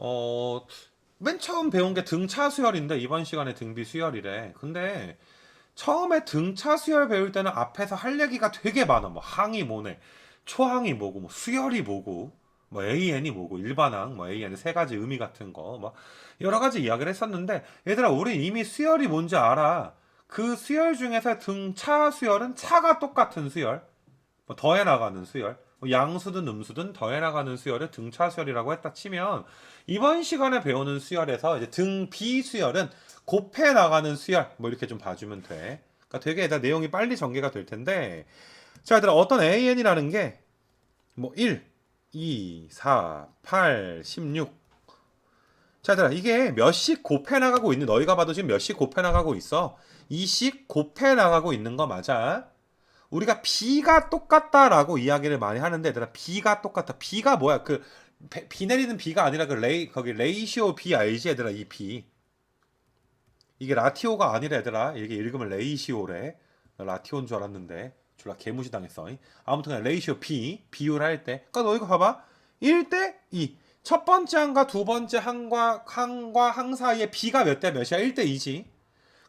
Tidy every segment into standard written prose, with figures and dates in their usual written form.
어, 맨 처음 배운 게 등차 수열인데 이번 시간에 등비 수열이래. 근데 처음에 등차 수열 배울 때는 앞에서 할 얘기가 되게 많아. 뭐 항이 뭐네, 초항이 뭐고, 뭐 수열이 뭐고, 뭐 AN이 뭐고, 일반항, 뭐 AN의 세 가지 의미 같은 거, 뭐 여러 가지 이야기를 했었는데 얘들아 우리 이미 수열이 뭔지 알아. 그 수열 중에서 등차 수열은 차가 똑같은 수열, 뭐 더해 나가는 수열, 뭐 양수든 음수든 더해 나가는 수열을 등차 수열이라고 했다 치면 이번 시간에 배우는 수열에서 이제 등비 수열은 곱해 나가는 수열 뭐 이렇게 좀 봐주면 돼. 그러니까 되게 다 내용이 빨리 전개가 될 텐데 자 얘들아 어떤 AN이라는 게 뭐 1, 2, 4, 8, 16 자 얘들아 이게 몇씩 곱해 나가고 있는 너희가 봐도 지금 몇씩 곱해 나가고 있어. 2씩 곱해 나가고 있는 거 맞아. 우리가 B가 똑같다라고 이야기를 많이 하는데 얘들아 B가 똑같다. B가 뭐야? 그 비 내리는 B가 아니라 그 거기 레이시오 B 알지 얘들아 이 B. 이게 라티오가 아니라 얘들아 이게 읽으면 레이시오래. 나 라티오인 줄 알았는데 졸라 개무시 당했어. 아무튼 레이시오 B 비율할 때. 그러니까 너희가 봐봐. 1대 2. 첫 번째 항과 두 번째 항과 항 사이에 B가 몇 대 몇이야? 1대 2지.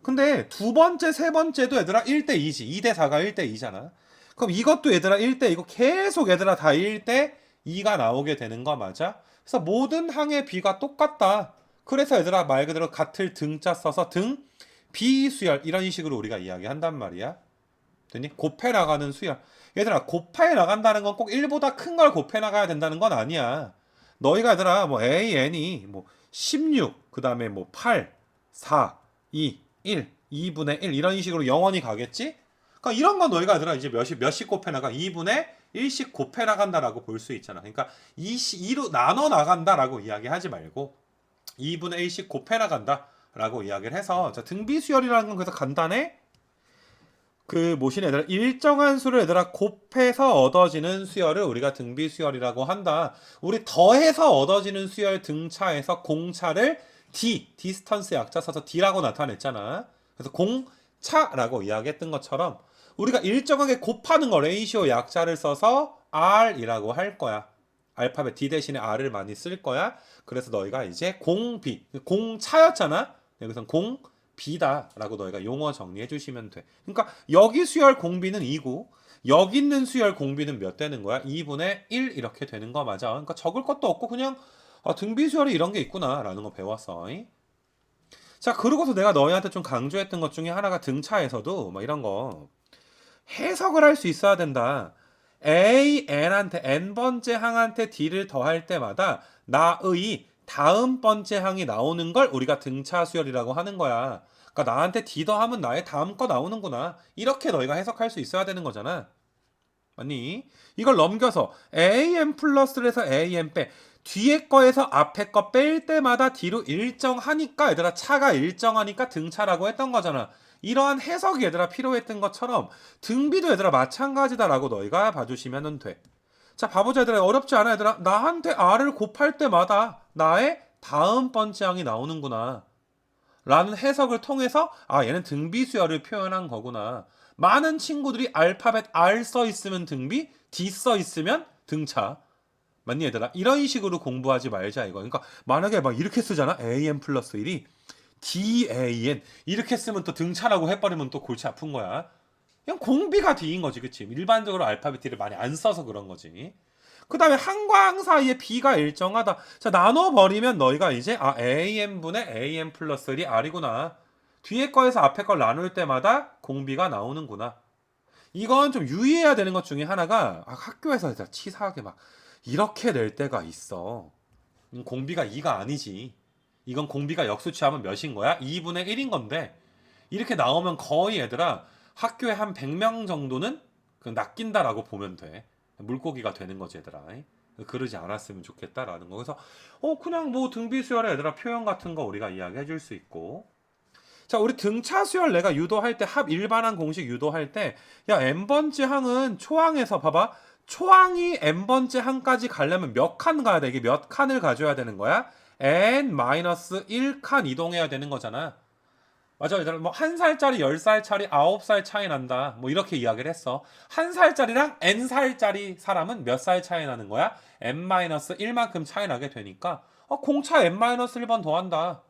근데 두 번째, 세 번째도 얘들아 1대 2지. 2대 4가 1대 2잖아. 그럼 이것도 얘들아 1대 이거 계속 얘들아 다 1대 2가 나오게 되는 거 맞아? 그래서 모든 항의 비가 똑같다. 그래서 얘들아 말 그대로 같을 등자 써서 등 비수열 이런 식으로 우리가 이야기한단 말이야. 됐니? 곱해 나가는 수열. 얘들아 곱해 나간다는 건 꼭 1보다 큰 걸 곱해 나가야 된다는 건 아니야. 너희가 얘들아 뭐 AN이 뭐 16, 그 다음에 뭐 8, 4, 2, 1, 2분의 1 이런 식으로 영원히 가겠지? 그러니까 이런 건 너희가 얘들아 이제 몇씩 곱해 나가? 2분의 1씩 곱해 나간다라고 볼 수 있잖아. 그러니까 2로 나눠 나간다라고 이야기하지 말고 2분의 1씩 곱해 나간다라고 이야기를 해서 자, 등비수열이라는 건 그래서 간단해. 그 모신 얘들아 일정한 수를 얘들아 곱해서 얻어지는 수열을 우리가 등비수열이라고 한다. 우리 더해서 얻어지는 수열 등차에서 공차를 디스턴스 약자 써서 D라고 나타냈잖아. 그래서 공차라고 이야기했던 것처럼 우리가 일정하게 곱하는 거 레이시오 약자를 써서 R이라고 할 거야. 알파벳 D 대신에 R을 많이 쓸 거야. 그래서 너희가 이제 공비 공차였잖아. 여기선 공 B다라고 너희가 용어 정리해 주시면 돼. 그러니까 여기 수열 공비는 2고 여기 있는 수열 공비는 몇 되는 거야? 2분의 1 이렇게 되는 거 맞아. 그러니까 적을 것도 없고 그냥 등비 수열이 이런 게 있구나라는 거 배웠어. 자, 그러고서 내가 너희한테 좀 강조했던 것 중에 하나가 등차에서도 막 이런 거 해석을 할 수 있어야 된다. A, N한테 N번째 항한테 D를 더할 때마다 나의 다음 번째 항이 나오는 걸 우리가 등차 수열이라고 하는 거야. 그러니까 나한테 D 더하면 나의 다음 거 나오는구나. 이렇게 너희가 해석할 수 있어야 되는 거잖아. 맞니? 이걸 넘겨서 AM 플러스를 해서 AM 빼. 뒤에 거에서 앞에 거 뺄 때마다 뒤로 일정하니까 얘들아 차가 일정하니까 등차라고 했던 거잖아. 이러한 해석이 얘들아 필요했던 것처럼 등비도 얘들아 마찬가지다라고 너희가 봐주시면 돼. 자 봐보자 얘들아 어렵지 않아 얘들아. 나한테 R을 곱할 때마다 나의 다음 번째 항이 나오는구나. 라는 해석을 통해서 얘는 등비 수열을 표현한 거구나. 많은 친구들이 알파벳 R 써 있으면 등비, D 써 있으면 등차. 맞니 얘들아? 이런 식으로 공부하지 말자 이거. 그러니까 만약에 막 이렇게 쓰잖아. AN 플러스 1이 DAN 이렇게 쓰면 또 등차라고 해버리면 또 골치 아픈 거야. 그냥 공비가 D인 거지, 그치? 일반적으로 알파벳 D를 많이 안 써서 그런 거지. 그 다음에 항과 항 사이에 B가 일정하다. 자, 나눠버리면 너희가 이제, AN분의 AN 플러스 1이 R이구나. 뒤에 거에서 앞에 걸 나눌 때마다 공비가 나오는구나. 이건 좀 유의해야 되는 것 중에 하나가, 학교에서 치사하게 막, 이렇게 낼 때가 있어. 공비가 2가 아니지. 이건 공비가 역수치하면 몇인 거야? 2분의 1인 건데, 이렇게 나오면 거의 얘들아, 학교에 한 100명 정도는 낚인다라고 보면 돼. 물고기가 되는 거지 얘들아. 그러지 않았으면 좋겠다라는 거. 그래서 그냥 뭐 등비수열의 얘들아 표현 같은 거 우리가 이야기해 줄 수 있고. 자, 우리 등차 수열 내가 유도할 때 합 일반항 공식 유도할 때 야, n번째 항은 초항에서 봐봐. 초항이 n번째 항까지 가려면 몇 칸 가야 돼? 이게 몇 칸을 가져야 되는 거야? n-1칸 이동해야 되는 거잖아. 맞아, 얘들아. 뭐, 1살짜리, 10살짜리, 9살 차이 난다. 뭐, 이렇게 이야기를 했어. 1살짜리랑 N살짜리 사람은 몇 살 차이 나는 거야? N-1만큼 차이 나게 되니까, 공차 N-1번 더한다.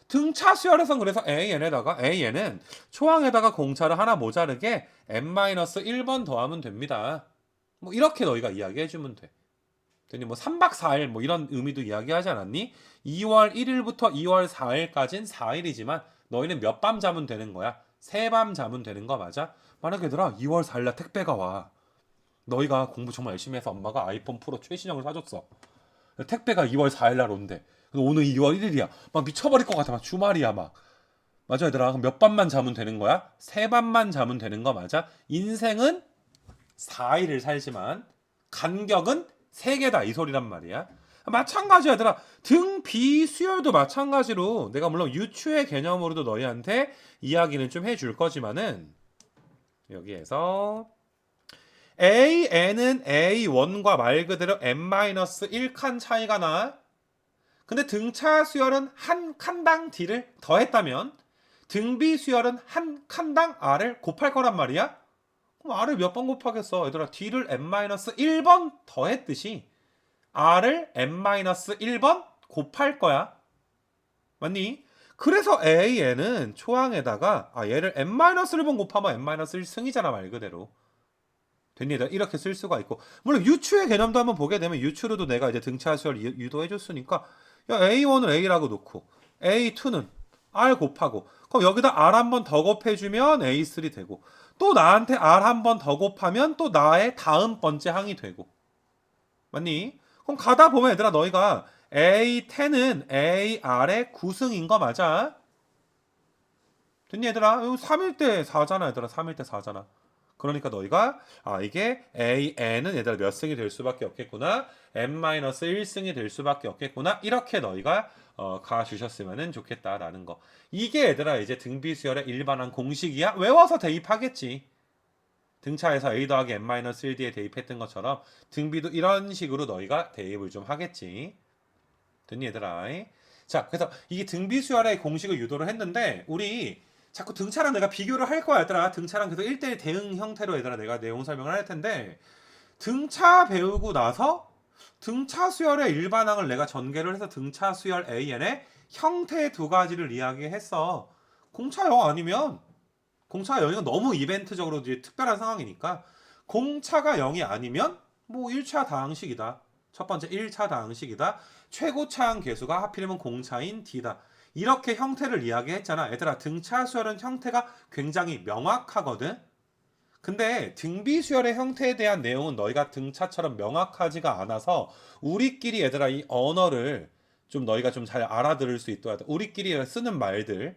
등차 수열에선 그래서 AN은 초항에다가 공차를 하나 모자르게 N-1번 더하면 됩니다. 뭐, 이렇게 너희가 이야기해주면 돼. 되니 뭐 3박 4일 뭐 이런 의미도 이야기하지 않았니? 2월 1일부터 2월 4일까지는 4일이지만 너희는 몇 밤 자면 되는 거야? 3밤 자면 되는 거 맞아? 만약에 얘들아 2월 4일날 택배가 와. 너희가 공부 정말 열심히 해서 엄마가 아이폰 프로 최신형을 사줬어. 택배가 2월 4일날 온대. 오늘 2월 1일이야. 막 미쳐버릴 것 같아. 막 주말이야 막. 맞아 얘들아. 그럼 몇 밤만 자면 되는 거야? 3밤만 자면 되는 거 맞아? 인생은 4일을 살지만 간격은 3개다 이 소리란 말이야. 마찬가지야 얘들아. 등 비수열도 마찬가지로 내가 물론 유추의 개념으로도 너희한테 이야기는 좀 해줄 거지만은 여기에서 AN은 A1과 말 그대로 N-1칸 차이가 나. 근데 등차 수열은 한 칸당 D를 더했다면 등비 수열은 한 칸당 R을 곱할 거란 말이야. 그럼 R을 몇 번 곱하겠어? 얘들아 D를 N-1번 더했듯이 R을 N-1번 곱할 거야. 맞니? 그래서 AN은 초항에다가 얘를 N-1번 곱하면 N-1승이잖아 말 그대로. 됐니? 이렇게 쓸 수가 있고 물론 유추의 개념도 한번 보게 되면 유추로도 내가 이제 등차 수열 유도해줬으니까 야 A1은 A라고 놓고 A2는 R 곱하고 그럼 여기다 R 한 번 더 곱해주면 A3 되고 또 나한테 R 한 번 더 곱하면 또 나의 다음 번째 항이 되고 맞니? 그럼 가다 보면 얘들아 너희가 A10은 AR의 9승인 거 맞아? 됐니 얘들아? 3일 때 4잖아 얘들아 3일 때 4잖아 그러니까 너희가 이게 AN은 얘들아 몇 승이 될 수밖에 없겠구나 N-1승이 될 수밖에 없겠구나 이렇게 너희가 가주셨으면 좋겠다라는 거 이게 얘들아 이제 등비수열의 일반한 공식이야 외워서 대입하겠지 등차에서 A 더하기 N-1D에 대입했던 것처럼 등비도 이런 식으로 너희가 대입을 좀 하겠지 됐니 얘들아 자 그래서 이게 등비수열의 공식을 유도를 했는데 우리 자꾸 등차랑 내가 비교를 할 거야 얘들아 등차랑 계속 1대1 대응 형태로 얘들아 내가 내용 설명을 할 텐데 등차 배우고 나서 등차 수열의 일반항을 내가 전개를 해서 등차 수열 AN의 형태 두 가지를 이야기했어 공차 0 아니면 공차가 0이면 너무 이벤트적으로 이제 특별한 상황이니까 공차가 0이 아니면 뭐 1차 다항식이다 첫 번째 1차 다항식이다 최고 차항 계수가 하필이면 공차인 D다 이렇게 형태를 이야기했잖아. 얘들아 등차 수열은 형태가 굉장히 명확하거든. 근데 등비 수열의 형태에 대한 내용은 너희가 등차처럼 명확하지가 않아서 우리끼리 얘들아 이 언어를 좀 너희가 좀 잘 알아들을 수 있어야 돼. 우리끼리 쓰는 말들을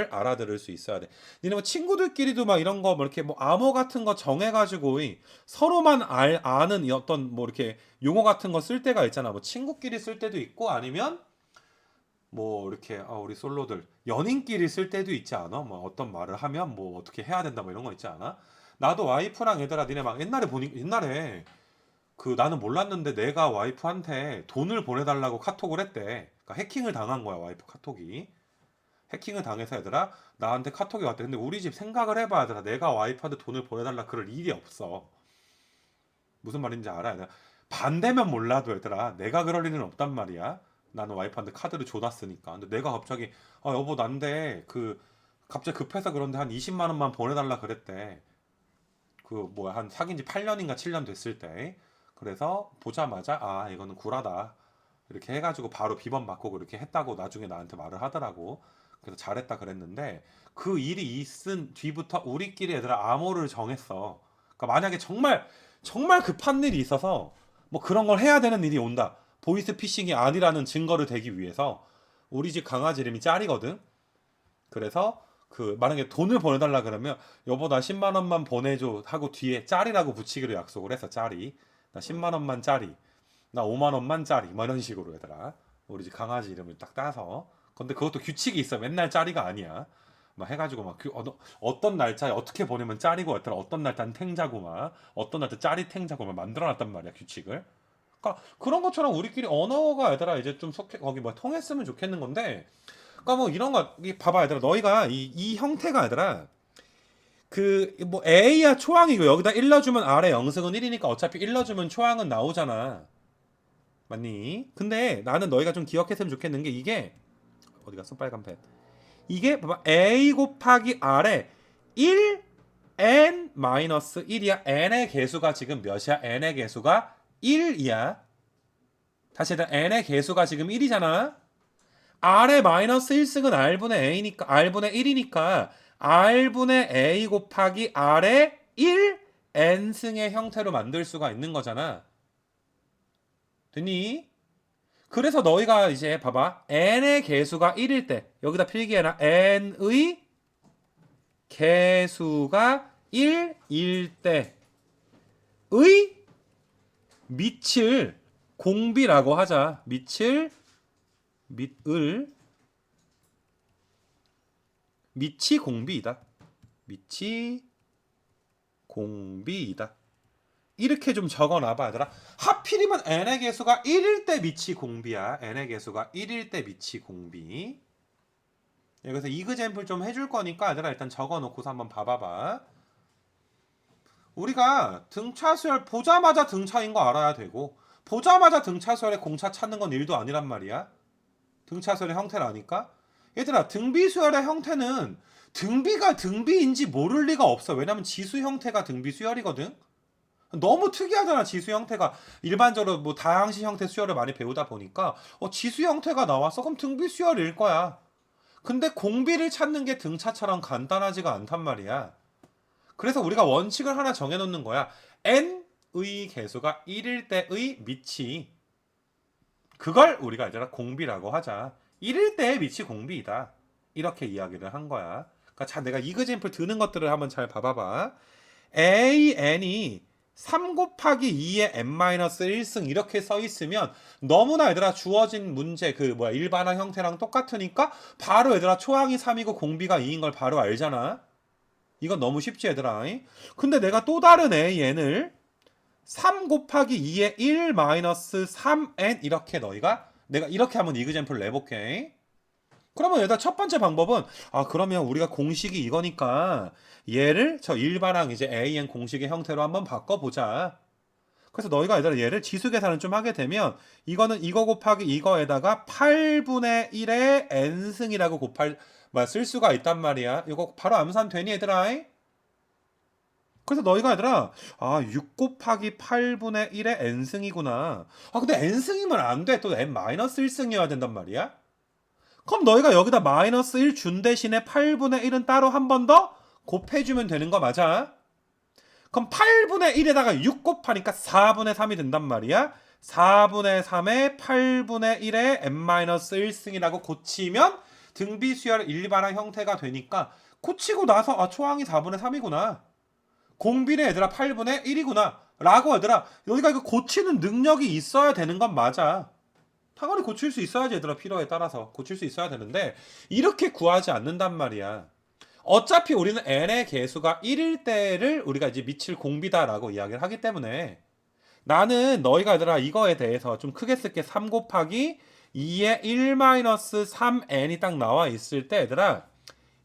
알아들을 수 있어야 돼. 니네 뭐 친구들끼리도 막 이런 거 뭐 이렇게 뭐 암호 같은 거 정해가지고 서로만 아는 이 어떤 뭐 이렇게 용어 같은 거 쓸 때가 있잖아. 뭐 친구끼리 쓸 때도 있고 아니면 뭐 이렇게 우리 솔로들 연인끼리 쓸 때도 있지 않아? 뭐 어떤 말을 하면 뭐 어떻게 해야 된다 뭐 이런 거 있지 않아? 나도 와이프랑 얘들아 니네 막 옛날에 그 나는 몰랐는데 내가 와이프한테 돈을 보내달라고 카톡을 했대. 그러니까 해킹을 당한 거야 와이프 카톡이. 해킹을 당해서 얘들아 나한테 카톡이 왔대. 근데 우리 집 생각을 해봐 얘들아 내가 와이프한테 돈을 보내달라 그럴 일이 없어. 무슨 말인지 알아? 얘들아? 반대면 몰라도 얘들아 내가 그럴 일은 없단 말이야. 나는 와이프한테 카드를 줘놨으니까. 근데 내가 갑자기 여보 난데 그 갑자기 급해서 그런데 한 20만 원만 보내달라 그랬대. 그 뭐야 한 사귄 지 8년인가 7년 됐을 때. 그래서 보자마자 이거는 구라다. 이렇게 해가지고 바로 비번 바꾸고 이렇게 했다고 나중에 나한테 말을 하더라고. 그래서 잘했다 그랬는데 그 일이 있은 뒤부터 우리끼리 얘들아 암호를 정했어. 그러니까 만약에 정말 급한 일이 있어서 뭐 그런 걸 해야 되는 일이 온다. 보이스 피싱이 아니라는 증거를 대기 위해서 우리 집 강아지 이름이 짤이거든. 그래서 그 만약에 돈을 보내달라 그러면 여보 나 10만 원만 보내줘 하고 뒤에 짤이라고 붙이기로 약속을 했어. 짤이 나 10만 원만 짤이 나 5만 원만 짤이 뭐 이런 식으로 얘들아 우리 집 강아지 이름을 딱 따서 근데 그것도 규칙이 있어. 맨날 짤이가 아니야. 막 해가지고 막 어떤 날짜에 어떻게 보내면 짤이고 어떤 날짜는 탱자고 막 어떤 날짜 짤이 탱자고 막 만들어놨단 말이야 규칙을. 그러니까 그런 것처럼 우리끼리 언어가 얘들아 이제 좀 속해 거기 뭐 통했으면 좋겠는 건데 그러니까 뭐 이런 거 봐봐 얘들아. 너희가 이 형태가 얘들아 그 뭐 A야 초항이고 여기다 1 넣어주면 아래 영승은 1이니까 어차피 1 넣어주면 초항은 나오잖아. 맞니? 근데 나는 너희가 좀 기억했으면 좋겠는 게 이게 어디 갔어 빨간 펜. 이게 봐봐 A 곱하기 R에 1 n 마이너스 1이야. n의 개수가 지금 몇이야? n의 개수가 1이야. 다시 해서 n의 개수가 지금 1이잖아. r의 마이너스 1승은 r분의 a니까 r분의 1이니까 r분의 a 곱하기 r의 1 n승의 형태로 만들 수가 있는 거잖아. 됐니? 그래서 너희가 이제 봐봐 n의 개수가 1일 때 여기다 필기해놔. n의 개수가 1일 때의 밑을 공비라고 하자. 밑을 밑이 공비이다. 밑이 공비이다. 이렇게 좀 적어놔봐 얘들아. 하필이면 n의 개수가 1일 때 밑이 공비야. n의 개수가 1일 때 밑이 공비. 여기서 이그젬플 좀 해줄 거니까 얘들아 일단 적어놓고서 한번 봐봐봐. 우리가 등차 수열 보자마자 등차인 거 알아야 되고 보자마자 등차 수열의 공차 찾는 건 일도 아니란 말이야. 등차 수열의 형태라니까. 얘들아 등비 수열의 형태는 등비가 등비인지 모를 리가 없어. 왜냐면 지수 형태가 등비 수열이거든. 너무 특이하잖아. 지수 형태가 일반적으로 뭐 다항식 형태 수열을 많이 배우다 보니까 지수 형태가 나왔어. 그럼 등비 수열일 거야. 근데 공비를 찾는 게 등차처럼 간단하지가 않단 말이야. 그래서 우리가 원칙을 하나 정해놓는 거야. n의 개수가 1일 때의 밑이 그걸 우리가 얘들아 공비라고 하자. 1일 때의 밑이 공비이다. 이렇게 이야기를 한 거야. 그러니까 자 내가 이그젬플 드는 것들을 한번 잘 봐봐봐. an이 3 곱하기 2의 n-1승 이렇게 써 있으면 너무나 얘들아 주어진 문제 그 뭐야 일반항 형태랑 똑같으니까 바로 얘들아 초항이 3이고 공비가 2인 걸 바로 알잖아. 이건 너무 쉽지 얘들아. 근데 내가 또 다른 n을 3 곱하기 2의 1-3n 이렇게 너희가 내가 이렇게 한번 이그젬플 내볼게. 그러면 얘들아 첫 번째 방법은 그러면 우리가 공식이 이거니까 얘를 저 일반항 이제 an 공식의 형태로 한번 바꿔보자. 그래서 너희가 얘들아 얘를 지수 계산을 좀 하게 되면 이거는 이거 곱하기 이거에다가 8분의 1의 n승이라고 쓸 수가 있단 말이야. 이거 바로 암산 되니 얘들아? 그래서 너희가 얘들아 6 곱하기 8분의 1의 n승이구나. 근데 n승이면 안 돼. 또 n-1승이어야 된단 말이야. 그럼 너희가 여기다 마이너스 1 준 대신에 8분의 1은 따로 한 번 더 곱해주면 되는 거 맞아? 그럼 8분의 1에다가 6 곱하니까 4분의 3이 된단 말이야. 4분의 3에 8분의 1에 n-1승이라고 고치면 등비수열 일반항 형태가 되니까 고치고 나서 초항이 4분의 3이구나. 공비는 얘들아 8분의 1이구나. 라고 얘들아 여기가 이거 고치는 능력이 있어야 되는 건 맞아. 당연히 고칠 수 있어야지 얘들아. 필요에 따라서 고칠 수 있어야 되는데 이렇게 구하지 않는단 말이야. 어차피 우리는 n의 개수가 1일 때를 우리가 이제 밑을 공비다라고 이야기를 하기 때문에 나는 너희가 얘들아 이거에 대해서 좀 크게 쓸게. 3 곱하기 2의 1-3n이 딱 나와 있을 때 얘들아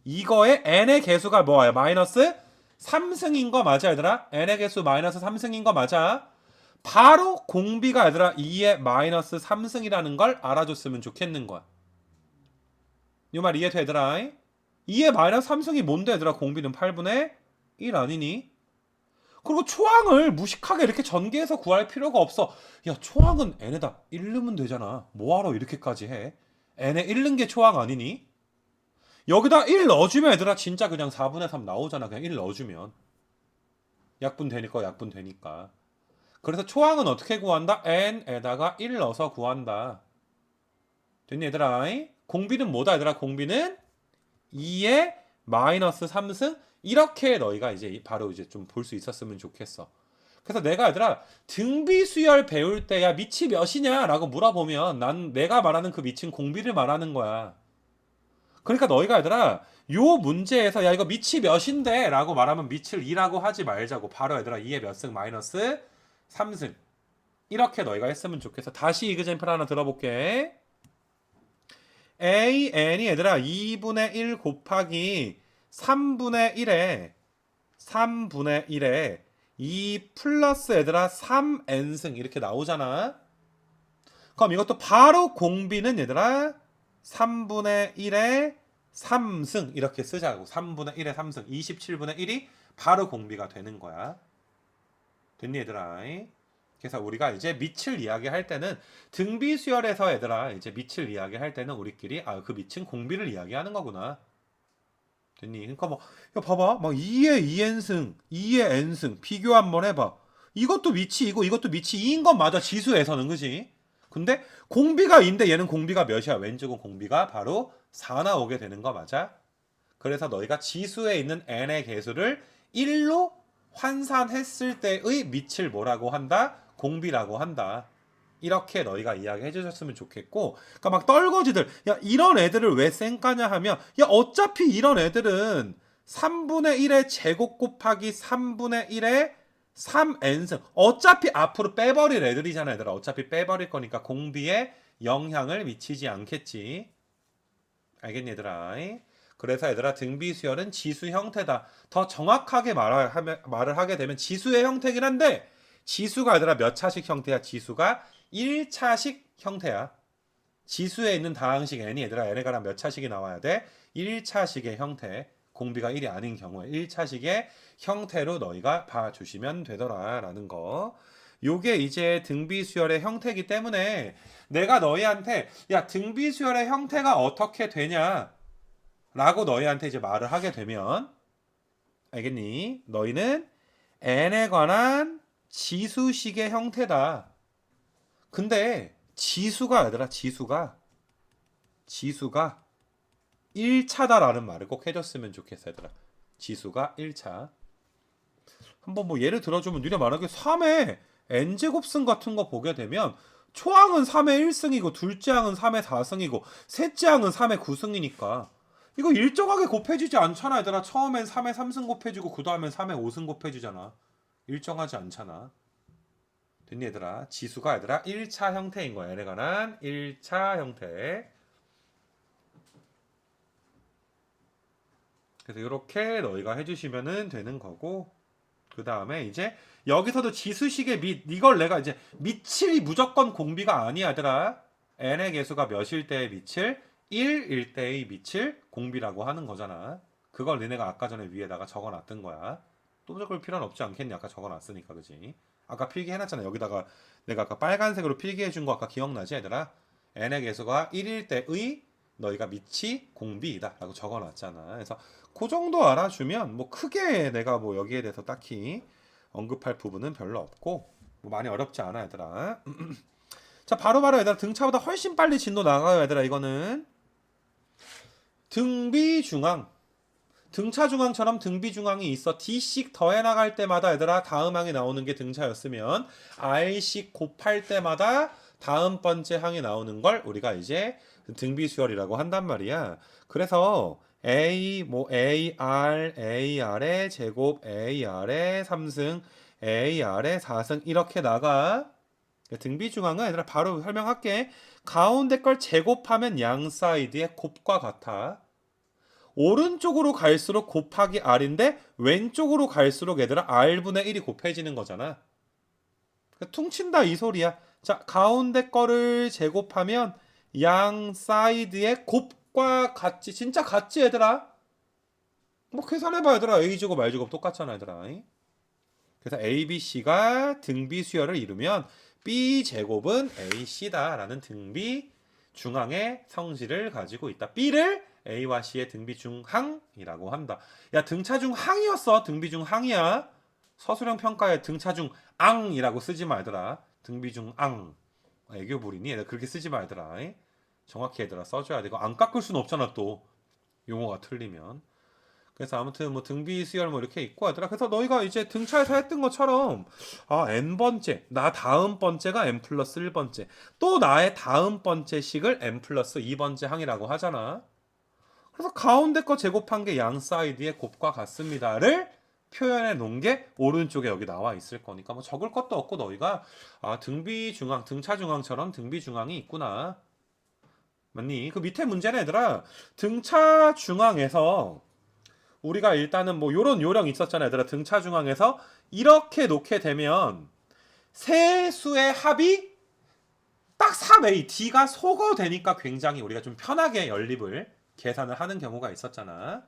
이거의 n의 개수가 뭐야? 마이너스 3승인 거 맞아 얘들아? n의 개수 마이너스 3승인 거 맞아? 바로 공비가 얘들아 2의 마이너스 3승이라는 걸 알아줬으면 좋겠는 거야. 이 말 이해돼 얘들아? 2의 마이너스 3승이 뭔데 얘들아? 공비는 8분의 1 아니니? 그리고 초항을 무식하게 이렇게 전개해서 구할 필요가 없어. 야 초항은 n에다 1 넣으면 되잖아. 뭐하러 이렇게까지 해? n에 1 넣은 게 초항 아니니? 여기다 1 넣어주면 얘들아 진짜 그냥 4분의 3 나오잖아. 그냥 1 넣어주면 약분 되니까 약분 되니까. 그래서 초항은 어떻게 구한다? n에다가 1 넣어서 구한다. 됐니 얘들아? 공비는 뭐다 얘들아? 공비는 2의 마이너스 3승 이렇게 너희가 이제 바로 이제 좀 볼 수 있었으면 좋겠어. 그래서 내가 얘들아 등비수열 배울 때야 밑이 몇이냐 라고 물어보면 내가 말하는 그 밑은 공비를 말하는 거야. 그러니까 너희가 얘들아 요 문제에서 야 이거 밑이 몇인데 라고 말하면 밑을 2라고 하지 말자고. 바로 얘들아 2의 몇 승 마이너스 3승 이렇게 너희가 했으면 좋겠어. 다시 이그젬플 하나 들어볼게. AN이 얘들아 2분의 1 곱하기 3분의 1에 2 플러스 얘들아 3n승 이렇게 나오잖아. 그럼 이것도 바로 공비는 얘들아 3분의 1에 3승 이렇게 쓰자고. 3분의 1에 3승 27분의 1이 바로 공비가 되는 거야. 됐니 얘들아? 그래서 우리가 이제 밑을 이야기할 때는 등비수열에서 얘들아 이제 밑을 이야기할 때는 우리끼리 아 그 밑은 공비를 이야기하는 거구나. 됐니? 그러니까 뭐 야 봐봐 막 2의 2n승 2의 n승 비교 한번 해봐. 이것도 밑이 이고 이것도 밑이 2인 건 맞아 지수에서는 그지? 근데 공비가 2인데 얘는 공비가 몇이야? 왼쪽은 공비가 바로 4 나오게 되는 거 맞아? 그래서 너희가 지수에 있는 n의 개수를 1로 환산했을 때의 밑을 뭐라고 한다? 공비라고 한다. 이렇게 너희가 이야기해 주셨으면 좋겠고, 그러니까 막 떨거지들, 야 이런 애들을 왜 쌩까냐 하면, 야 어차피 이런 애들은 3분의 1의 제곱 곱하기 3분의 1의 3n승 어차피 앞으로 빼버릴 애들이잖아. 얘들아 어차피 빼버릴 거니까 공비에 영향을 미치지 않겠지. 알겠니 얘들아? 그래서 얘들아 등비수열은 지수 형태다. 더 정확하게 말을 하게 되면 지수의 형태긴 한데 지수가 얘들아 몇 차식 형태야? 지수가 1차식 형태야. 지수에 있는 다항식 n이 얘들아 n에 관한 몇 차식이 나와야 돼? 1차식의 형태. 공비가 1이 아닌 경우에 1차식의 형태로 너희가 봐주시면 되더라라는 거. 요게 이제 등비수열의 형태이기 때문에 내가 너희한테 야 등비수열의 형태가 어떻게 되냐 라고 너희한테 이제 말을 하게 되면 알겠니? 너희는 n에 관한 지수식의 형태다. 근데 지수가 얘들아 지수가 1차다라는 말을 꼭 해줬으면 좋겠어 얘들아. 지수가 1차. 한번 뭐 예를 들어주면 니네 만약에 3의 n제곱승 같은 거 보게 되면 초항은 3의 1승이고 둘째 항은 3의 4승이고 셋째 항은 3의 9승이니까 이거 일정하게 곱해주지 않잖아 얘들아. 처음엔 3의 3승 곱해주고 그 다음엔 3의 5승 곱해주잖아. 일정하지 않잖아. 됐니 얘들아? 지수가 얘들아 1차 형태인 거야. 얘네 관한 1차 형태. 그래서 이렇게 너희가 해주시면 되는 거고 그 다음에 이제 여기서도 지수식의 밑 이걸 내가 이제 밑이 무조건 공비가 아니야 얘들아. n의 개수가 몇일 때의 밑을 1일 때의 밑을 공비라고 하는 거잖아. 그걸 너네가 아까 전에 위에다가 적어놨던 거야. 또 적을 필요는 없지 않겠니? 아까 적어놨으니까 그지? 아까 필기해놨잖아. 여기다가 내가 아까 빨간색으로 필기해준 거 아까 기억나지 얘들아? n의 개수가 1일 때의 너희가 밑이 공비이다 라고 적어놨잖아. 그래서 그 정도 알아주면 뭐 크게 내가 뭐 여기에 대해서 딱히 언급할 부분은 별로 없고 뭐 많이 어렵지 않아 얘들아. 자 바로바로 얘들아 등차보다 훨씬 빨리 진도 나가요 얘들아. 이거는 등비중앙 등차중앙처럼 등비중앙이 있어. D씩 더해 나갈 때마다 얘들아 다음 항이 나오는 게 등차였으면 R씩 곱할 때마다 다음 번째 항이 나오는 걸 우리가 이제 등비수열이라고 한단 말이야. 그래서 A 뭐 AR의 제곱 AR의 3승 AR의 4승 이렇게 나가. 등비중앙은 얘들아 바로 설명할게. 가운데 걸 제곱하면 양 사이드의 곱과 같아. 오른쪽으로 갈수록 곱하기 r인데 왼쪽으로 갈수록 얘들아 r분의 1이 곱해지는 거잖아. 퉁친다 이 소리야. 자 가운데 거를 제곱하면 양 사이드의 곱과 같이 진짜 같지 얘들아. 뭐 계산해봐 얘들아. A제곱 R제곱 똑같잖아 얘들아. 그래서 ABC가 등비수열을 이루면 B제곱은 AC다 라는 등비 중앙의 성질을 가지고 있다. B를 A와 C의 등비 중항이라고 한다. 야 등차 중항이었어. 등비 중항이야. 서술형 평가에 등차 중앙이라고 쓰지 말더라. 등비 중앙. 애교 부리니? 얘들 그렇게 쓰지 말더라. 정확히 얘들아 써줘야 돼. 이거 안 깎을 수는 없잖아 또. 용어가 틀리면. 그래서 아무튼 뭐 등비 수열 뭐 이렇게 있고 하더라. 그래서 너희가 이제 등차에서 했던 것처럼 아 n번째 나 다음 번째가 n 플러스 1번째 또 나의 다음 번째 식을 n 플러스 2번째 항이라고 하잖아. 그래서 가운데 거 제곱한 게 양 사이드의 곱과 같습니다를 표현해 놓은 게 오른쪽에 여기 나와 있을 거니까 뭐 적을 것도 없고 너희가 아 등비 중앙 등차 중앙처럼 등비 중앙이 있구나. 맞니? 그 밑에 문제는 얘들아 등차 중앙에서 우리가 일단은 뭐 요런 요령 있었잖아 얘들아. 등차 중앙에서 이렇게 놓게 되면 세 수의 합이 딱 3A D가 소거되니까 굉장히 우리가 좀 편하게 연립을 계산을 하는 경우가 있었잖아.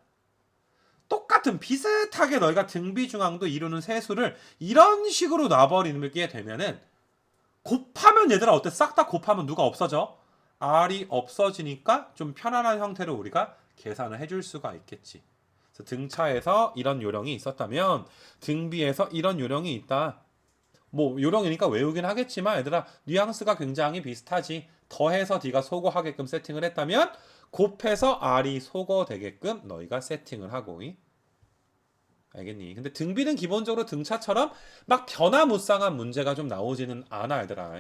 똑같은 비슷하게 너희가 등비 중앙도 이루는 세 수를 이런 식으로 놔버리게 되면은 곱하면 얘들아 어때? 싹 다 곱하면 누가 없어져? R이 없어지니까 좀 편안한 형태로 우리가 계산을 해줄 수가 있겠지. 그래서 등차에서 이런 요령이 있었다면 등비에서 이런 요령이 있다. 뭐 요령이니까 외우긴 하겠지만 얘들아 뉘앙스가 굉장히 비슷하지. 더해서 D가 소거하게끔 세팅을 했다면 곱해서 R이 소거되게끔 너희가 세팅을 하고 알겠니? 근데 등비는 기본적으로 등차처럼 막 변화무쌍한 문제가 좀 나오지는 않아 얘들아.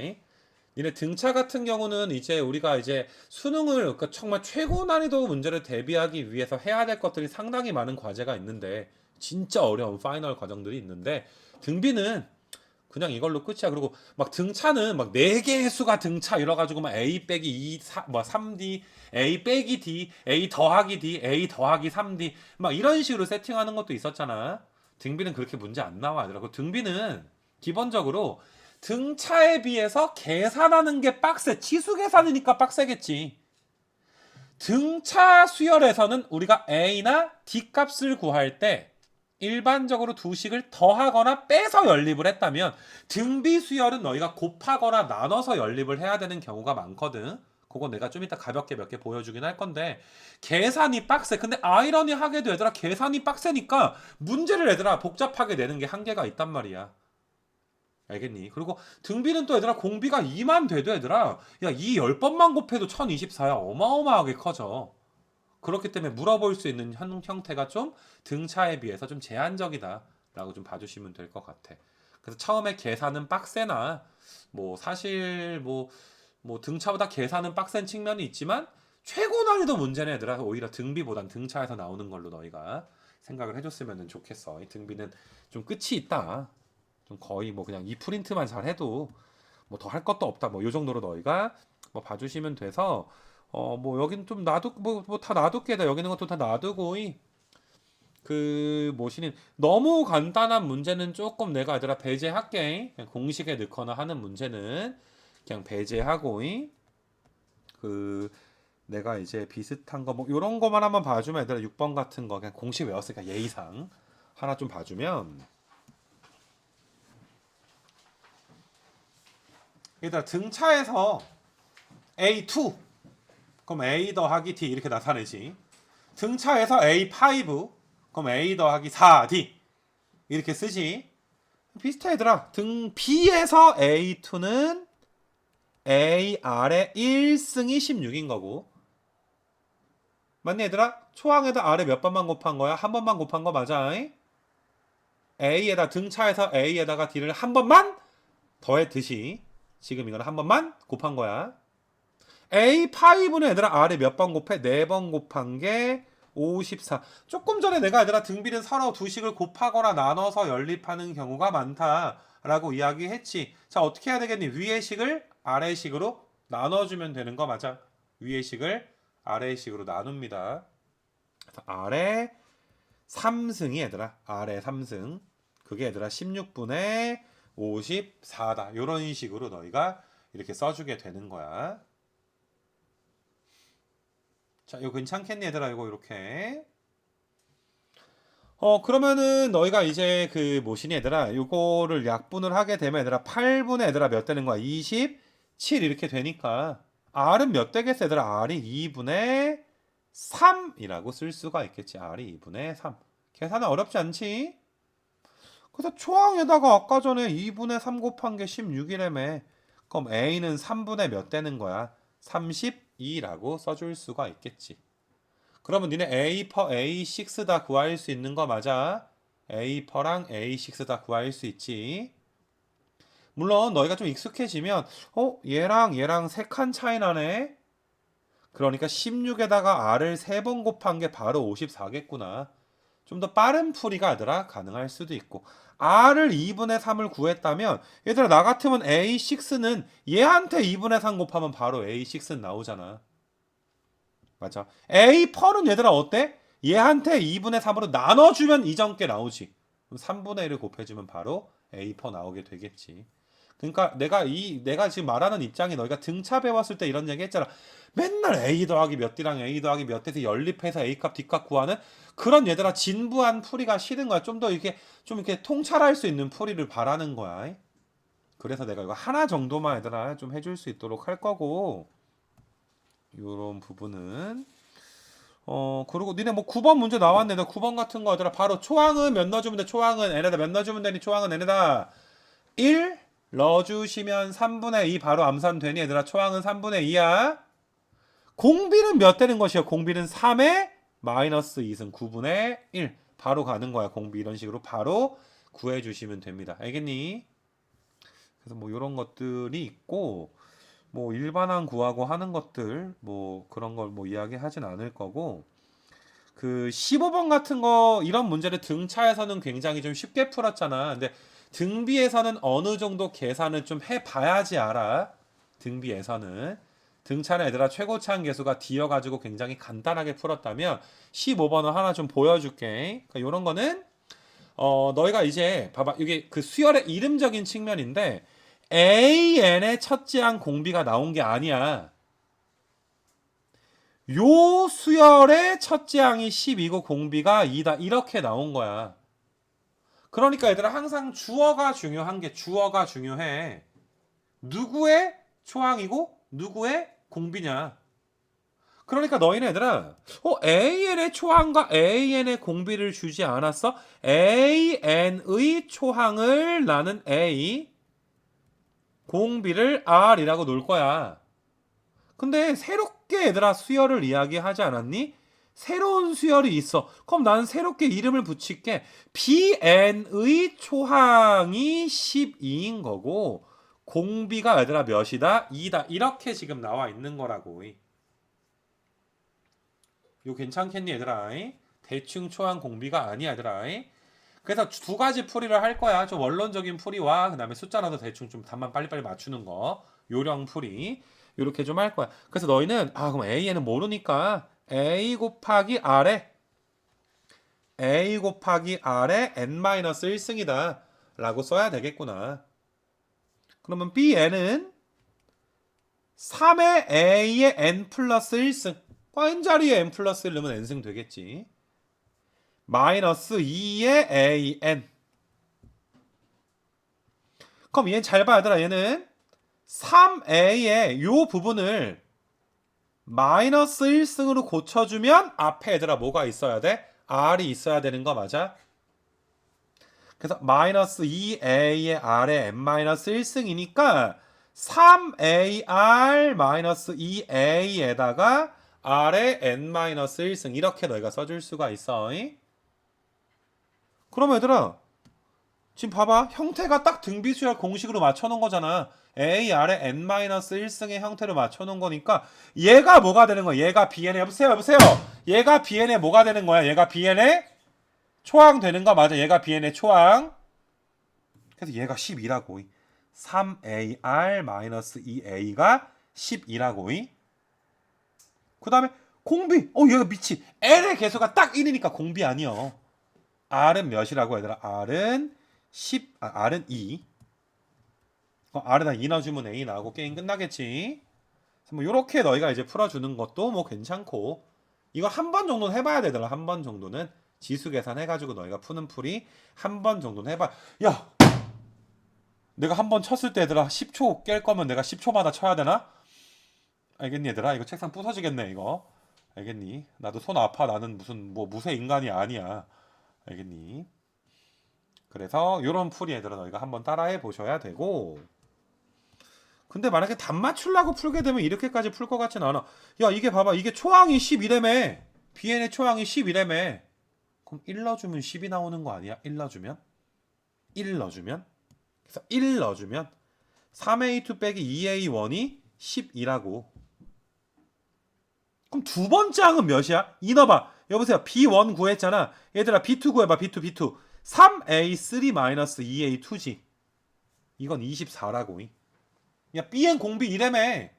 니네 등차 같은 경우는 이제 우리가 이제 수능을 그러니까 정말 최고 난이도 문제를 대비하기 위해서 해야 될 것들이 상당히 많은 과제가 있는데 진짜 어려운 파이널 과정들이 있는데 등비는 그냥 이걸로 끝이야. 그리고 막 등차는 막 4개의 수가 등차 이래가지고 막 A 빼기 2, 뭐 3D, A 빼기 D, A 더하기 D, A 더하기 3D 막 이런 식으로 세팅하는 것도 있었잖아. 등비는 그렇게 문제 안 나와. 그 등비는 기본적으로 등차에 비해서 계산하는 게 빡세. 치수 계산이니까 빡세겠지. 등차 수열에서는 우리가 A나 D 값을 구할 때 일반적으로 두 식을 더하거나 빼서 연립을 했다면 등비 수열은 너희가 곱하거나 나눠서 연립을 해야 되는 경우가 많거든. 그거 내가 좀 이따 가볍게 몇 개 보여주긴 할 건데 계산이 빡세. 근데 아이러니하게도 얘들아 계산이 빡세니까 문제를 얘들아 복잡하게 내는 게 한계가 있단 말이야. 알겠니? 그리고 등비는 또 얘들아 공비가 2만 돼도 얘들아 야 이 10번만 곱해도 1024야. 어마어마하게 커져. 그렇기 때문에 물어볼 수 있는 형태가 좀 등차에 비해서 좀 제한적이다 라고 좀 봐주시면 될 것 같아. 그래서 처음에 계산은 빡세나 뭐 사실 뭐 등차보다 계산은 빡센 측면이 있지만 최고 난이도 문제는 얘들아 오히려 등비보단 등차에서 나오는 걸로 너희가 생각을 해줬으면 좋겠어. 이 등비는 좀 끝이 있다. 좀 거의 뭐 그냥 이 프린트만 잘 해도 뭐 더 할 것도 없다. 뭐 요 정도로 너희가 뭐 봐주시면 돼서 뭐 여기는 좀 놔두 뭐 다 놔둘게. 다 여기 있는 것도 다 놔두고 그 뭐시는 너무 간단한 문제는 조금 내가 얘들아 배제할게. 그냥 공식에 넣거나 하는 문제는 그냥 배제하고 그 내가 이제 비슷한 거 뭐 요런 거만 한번 봐주면 얘들아 6번 같은 거 그냥 공식 외웠으니까 예의상 하나 좀 봐주면 얘들아 등차에서 A2 그럼 A 더하기 D 이렇게 나타내지. 등차에서 A5 그럼 A 더하기 4D 이렇게 쓰지. 비슷해 얘들아. 등 B에서 A2는 AR의 1승이 16인 거고 맞니 얘들아? 초항에다 R에 몇 번만 곱한 거야? 한 번만 곱한 거 맞아? A에다 등차에서 A에다가 D를 한 번만 더했듯이 지금 이거는 한 번만 곱한 거야. A5는 얘들아 R에 몇 번 곱해? 4번 곱한 게 54. 조금 전에 내가 얘들아 등비는 서로 두 식을 곱하거나 나눠서 연립하는 경우가 많다라고 이야기했지. 자 어떻게 해야 되겠니? 위의 식을 아래의 식으로 나눠주면 되는 거 맞아. 위의 식을 아래의 식으로 나눕니다. 그래서 아래 3승이 얘들아 아래 3승 그게 얘들아 16분의 54다. 이런 식으로 너희가 이렇게 써주게 되는 거야. 자, 이거 괜찮겠니 얘들아? 이거 이렇게. 그러면은 너희가 이제 그 뭐시니 얘들아? 요거를 약분을 하게 되면 얘들아 8분의 얘들아 몇 되는 거야? 27 이렇게 되니까 R은 몇 되겠어 얘들아? R이 2분의 3이라고 쓸 수가 있겠지. R이 2분의 3. 계산은 어렵지 않지? 그래서 초항에다가 아까 전에 2분의 3 곱한 게 16이라며. 그럼 A는 3분의 몇 되는 거야? 32라고 써줄 수가 있겠지. 그러면 니네 A 퍼 A6 다 구할 수 있는 거 맞아? A 퍼랑 A6 다 구할 수 있지. 물론 너희가 좀 익숙해지면 얘랑 3칸 차이 나네. 그러니까 16에다가 R을 3번 곱한 게 바로 54겠구나. 좀 더 빠른 풀이가 아니라 가능할 수도 있고 R을 2분의 3을 구했다면 얘들아 나 같으면 A6는 얘한테 2분의 3 곱하면 바로 A6 나오잖아. 맞아. A 퍼는 얘들아 어때? 얘한테 2분의 3으로 나눠주면 이전께 나오지. 그럼 3분의 1을 곱해주면 바로 A 퍼 나오게 되겠지. 그러니까 내가 지금 말하는 입장이 너희가 등차 배웠을 때 이런 얘기 했잖아. 맨날 A 더하기 몇 D랑 A 더하기 몇 D에서 연립해서 A 값 D 값 구하는 그런 얘들아 진부한 풀이가 싫은 거야. 좀 더 이렇게 좀 이렇게 통찰할 수 있는 풀이를 바라는 거야. 그래서 내가 이거 하나 정도만 얘들아 좀 해줄 수 있도록 할 거고 요런 부분은 그리고 니네 뭐 9번 문제 나왔네. 너 9번 같은 거 얘들아 바로 초항은 몇 넣어주면 돼? 초항은 n에다 몇 넣어주면 되니? 초항은 n에다 1 넣어주시면 3분의 2 바로 암산 되니? 얘들아 초항은 3분의 2야. 공비는 몇 되는 것이야? 공비는 3의 마이너스 2승 9분의 1 바로 가는 거야. 공비 이런 식으로 바로 구해주시면 됩니다. 알겠니? 그래서 뭐 이런 것들이 있고 뭐 일반항 구하고 하는 것들 뭐 그런 걸 뭐 이야기하진 않을 거고 그 15번 같은 거 이런 문제를 등차에서는 굉장히 좀 쉽게 풀었잖아. 근데 등비에서는 어느 정도 계산을 좀 해봐야지 알아. 등비에서는 등차는 얘들아 최고차항 계수가 D여가지고 굉장히 간단하게 풀었다면 15번은 하나 좀 보여줄게. 그러니까 이런 거는 너희가 이제 봐봐 이게 그 수열의 이름적인 측면인데 AN의 첫째항 공비가 나온 게 아니야. 요 수열의 첫째항이 10이고 공비가 2다 이렇게 나온 거야. 그러니까 얘들아 항상 주어가 중요한 게 주어가 중요해. 누구의 초항이고 누구의 공비냐. 그러니까 너희는 얘들아 AN의 초항과 AN의 공비를 주지 않았어? AN의 초항을 나는 A 공비를 R이라고 놓을 거야. 근데 새롭게 얘들아 수열을 이야기하지 않았니? 새로운 수열이 있어. 그럼 나는 새롭게 이름을 붙일게. BN의 초항이 12인 거고 공비가 얘들아 몇이다? 2다. 이렇게 지금 나와 있는 거라고. 이거 괜찮겠니 얘들아? 대충 초항 공비가 아니야 얘들아. 그래서 두 가지 풀이를 할 거야. 좀 원론적인 풀이와 그 다음에 숫자라도 대충 좀 답만 빨리빨리 맞추는 거. 요령 풀이. 요렇게 좀 할 거야. 그래서 너희는 그럼 A에는 모르니까 A 곱하기 R에 A 곱하기 R에 n-1승이다 라고 써야 되겠구나. 그러면 Bn은 3의 A의 n 플러스 1승 n자리에 n 플러스 1 넣으면 n승 되겠지. 마이너스 2의 an. 그럼 얘는 잘 봐야 되라. 얘는 3a의 요 부분을 마이너스 1승으로 고쳐주면 앞에 얘들아 뭐가 있어야 돼? r이 있어야 되는 거 맞아? 그래서 마이너스 2a의 r에 n-1승이니까 3ar 마이너스 2a에다가 r에 n-1승 이렇게 너희가 써줄 수가 있어. 그러면 얘들아 지금 봐봐 형태가 딱 등비수열 공식으로 맞춰놓은 거잖아. A 아래 n-1승의 형태로 맞춰놓은 거니까 얘가 뭐가 되는 거야? 얘가 Bn의 여보세요 얘가 Bn의 뭐가 되는 거야? 얘가 Bn의 초항 되는 거 맞아. 얘가 Bn의 초항. 그래서 얘가 12라고 3ar-2a가 12라고. 그 다음에 공비 얘가 미치 L의 개수가 딱 1이니까 공비 아니여. R은 몇이라고 얘들아? R은 10, R은 2. R에다 2 넣어주면 A 나오고 게임 끝나겠지. 뭐 요렇게 너희가 이제 풀어주는 것도 뭐 괜찮고 이거 한 번 정도는 해봐야 되더라. 한 번 정도는 지수 계산해가지고 너희가 푸는 풀이 한 번 정도는 해봐. 야 내가 한 번 쳤을 때 얘들아 10초 깰 거면 내가 10초마다 쳐야 되나? 알겠니 얘들아? 이거 책상 부서지겠네 이거. 알겠니? 나도 손 아파. 나는 무슨 뭐 무쇠 인간이 아니야. 알겠니? 그래서 요런 풀이 얘들아 너희가 한번 따라해 보셔야 되고 근데 만약에 답 맞추려고 풀게 되면 이렇게까지 풀 것 같진 않아. 야 이게 봐봐 이게 초항이 11래매 BN의 초항이 11래매 그럼 1 넣어주면 10이 나오는 거 아니야? 1 넣어주면? 1 넣어주면? 그래서 1 넣어주면 3A2 빼기 2A1이 12라고. 그럼 두 번째 항은 몇이야? 2 넣어봐. 여보세요 B1 구했잖아. 얘들아 B2 구해봐. B2 3A3-2A2지. 이건 24라고. 야 Bn 공비 2래매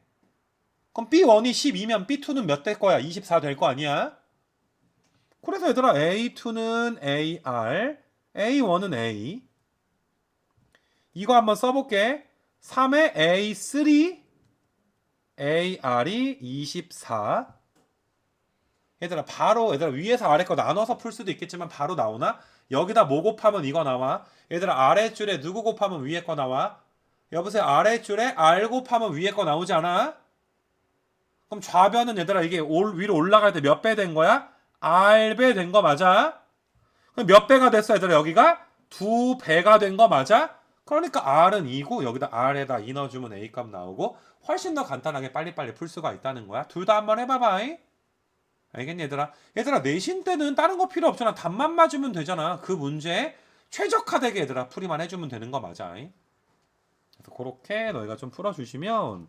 그럼 B1이 12면 B2는 몇 될 거야? 24 될 거 아니야? 그래서 얘들아 A2는 AR, A1은 A. 이거 한번 써볼게. 3에 A3, AR이 24. 얘들아 바로 얘들아 위에서 아래 거 나눠서 풀 수도 있겠지만 바로 나오나? 여기다 뭐 곱하면 이거 나와? 얘들아 아래줄에 누구 곱하면 위에 거 나와? 여보세요 아래줄에 R 곱하면 위에 거 나오지 않아? 그럼 좌변은 얘들아 이게 위로 올라갈 때 몇 배 된 거야? R배 된 거 맞아? 그럼 몇 배가 됐어 얘들아 여기가? 2배가 된 거 맞아? 그러니까 R은 2고 여기다 R에다 2 넣어주면 A 값 나오고 훨씬 더 간단하게 빨리빨리 풀 수가 있다는 거야. 둘 다 한번 해봐봐. 알겠니 얘들아? 얘들아 내신 때는 다른 거 필요 없잖아. 답만 맞으면 되잖아. 그 문제 최적화되게 얘들아 풀이만 해주면 되는 거 맞아. 그래서 그렇게 너희가 좀 풀어주시면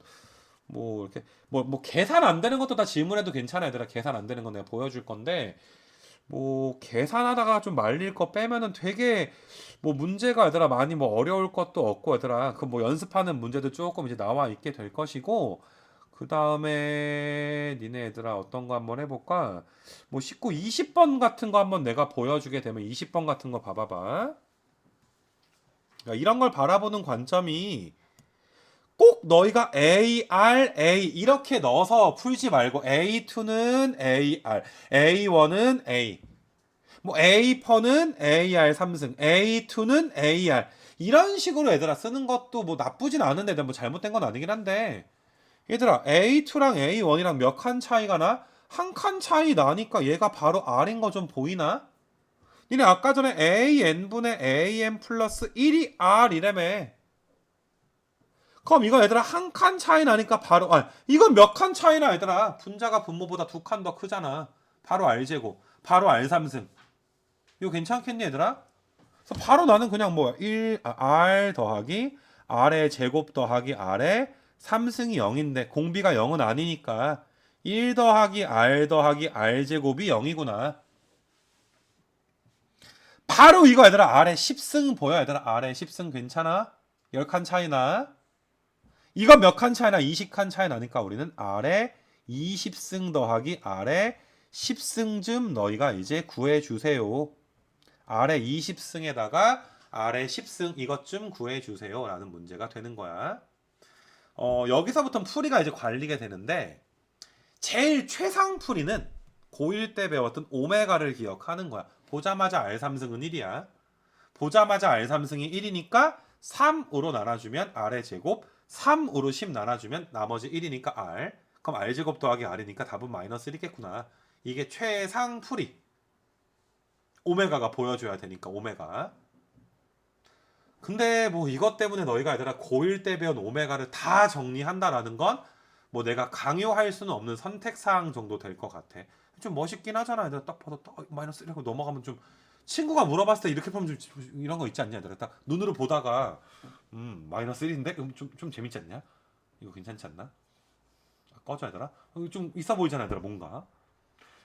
뭐 이렇게 뭐 계산 안 되는 것도 다 질문해도 괜찮아 얘들아. 계산 안 되는 건 내가 보여줄 건데 뭐 계산하다가 좀 말릴 거 빼면은 되게 뭐 문제가 얘들아 많이 뭐 어려울 것도 없고 얘들아 그 뭐 연습하는 문제도 조금 이제 나와 있게 될 것이고 그 다음에 니네 얘들아 어떤 거 한번 해볼까? 뭐 19, 20번 같은 거 한번 내가 보여주게 되면 20번 같은 거 봐봐봐. 그러니까 이런 걸 바라보는 관점이 꼭 너희가 ARA 이렇게 넣어서 풀지 말고 A2는 AR, A1은 A, 뭐 A4는 AR 3승, A2는 AR 이런 식으로 얘들아 쓰는 것도 뭐 나쁘진 않은데 뭐 잘못된 건 아니긴 한데 얘들아 A2랑 A1이랑 몇 칸 차이가 나? 한 칸 차이 나니까 얘가 바로 R인 거 좀 보이나? 니네 아까 전에 AN분의 AN 플러스 1이 R이라며. 그럼 이거 얘들아 한 칸 차이 나니까 바로 이건 몇 칸 차이나 얘들아 분자가 분모보다 2칸 더 크잖아. 바로 R제곱 바로 R3승 이거 괜찮겠니 얘들아? 그래서 바로 나는 그냥 뭐 R 더하기 R의 제곱 더하기 R의 3승이 0인데 공비가 0은 아니니까 1 더하기 R 더하기 R제곱이 0이구나. 바로 이거 얘들아 R의 10승 보여 얘들아 R의 10승 괜찮아? 10칸 차이나? 이거 몇 칸 차이나? 20칸 차이 나니까 우리는 R의 20승 더하기 R의 10승쯤 너희가 이제 구해주세요. R의 20승에다가 R의 10승 이것 좀 구해주세요 라는 문제가 되는 거야. 여기서부터 풀이가 이제 관리가 되는데 제일 최상 풀이는 고1 때 배웠던 오메가를 기억하는 거야. 보자마자 R3승은 1이야. 보자마자 R3승이 1이니까 3으로 나눠주면 R의 제곱 3으로 10 나눠주면 나머지 1이니까 R 그럼 R제곱 더하기 R이니까 답은 마이너스 1이겠구나. 이게 최상 풀이. 오메가가 보여줘야 되니까 오메가. 근데 뭐 이것 때문에 너희가 얘들아 고1 때 배운 오메가를 다 정리한다라는 건 뭐 내가 강요할 수는 없는 선택사항 정도 될 것 같아. 좀 멋있긴 하잖아. 얘들아 딱 봐도 마이너스 1하고 넘어가면 좀 친구가 물어봤을 때 이렇게 보면 좀 이런 거 있지 않냐 얘들아. 딱 눈으로 보다가 마이너스 1인데 좀 재밌지 않냐? 이거 괜찮지 않나? 꺼져 얘들아. 좀 있어 보이잖아 얘들아 뭔가.